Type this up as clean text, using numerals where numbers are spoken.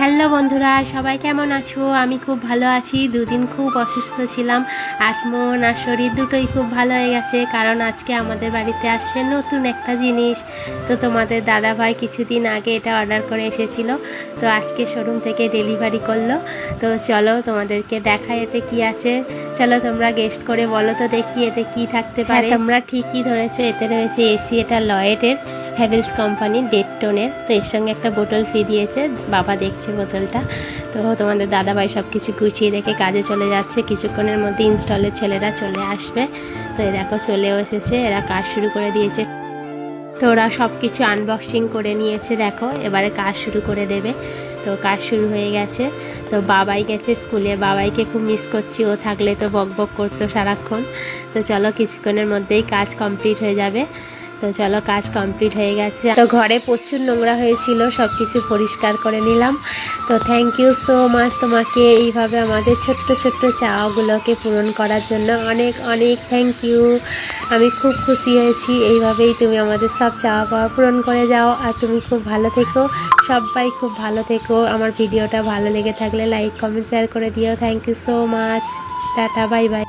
Hello বন্ধুরা, সবাই কেমন আছো? আমি খুব ভালো আছি। দুদিন খুব অসুস্থ ছিলাম। আজ মন আর শরীর দুটোই খুব ভালো হয়ে গেছে, কারণ আজকে আমাদের বাড়িতে আসছে নতুন একটা জিনিস। তো তোমাদের দাদাভাই কিছুদিন আগে এটা অর্ডার করে এসেছিল, তো আজকে শোরুম থেকে ডেলিভারি করলো। তো চলো তোমাদেরকে দেখাই এতে কি আছে। চলো তোমরা গেস্ট করে বলো তো দেখি এতে কি থাকতে পারে। তোমরা ঠিকই ধরেছো, এতে রয়েছে এসি। এটা লয়েডের হ্যাভেলস কোম্পানির ডেটটনের। তো এর সঙ্গে একটা বোতল ফ্রি দিয়েছে। বাবা দেখছে বোতলটা। তো তোমাদের দাদাভাই সব কিছু গুছিয়ে রেখে কাজে চলে যাচ্ছে। কিছুক্ষণের মধ্যে ইনস্টলের ছেলেরা চলে আসবে। তো এ দেখো চলেও এসেছে, এরা কাজ শুরু করে দিয়েছে। তো ওরা সব কিছু আনবক্সিং করে নিয়েছে। দেখো এবারে কাজ শুরু করে দেবে। তো কাজ শুরু হয়ে গেছে। তো বাবাই গেছে স্কুলে, বাবাইকে খুব মিস করছি, ও থাকলে তো বক বক করতো সারাক্ষণ। তো চলো কিছুক্ষণের মধ্যেই কাজ কমপ্লিট হয়ে যাবে। তো চলো কাজ কমপ্লিট হয়ে গেছে। তো ঘরে প্রচুর নোংরা হয়েছিল, সব কিছু পরিষ্কার করে নিলাম। তো থ্যাংক ইউ সো মাচ তোমাকে এইভাবে আমাদের ছোট্ট ছোট্ট চাওয়াগুলোকে পূরণ করার জন্য। অনেক অনেক থ্যাংক ইউ। আমি খুব খুশি হয়েছি। এইভাবেই তুমি আমাদের সব চাওয়া পাওয়া পূরণ করে যাও। আর তুমি খুব ভালো থেকো, সবাই খুব ভালো থেকো। আমার ভিডিওটা ভালো লেগে থাকলে লাইক কমেন্ট শেয়ার করে দিও। Thank you so much. Tata, bye by.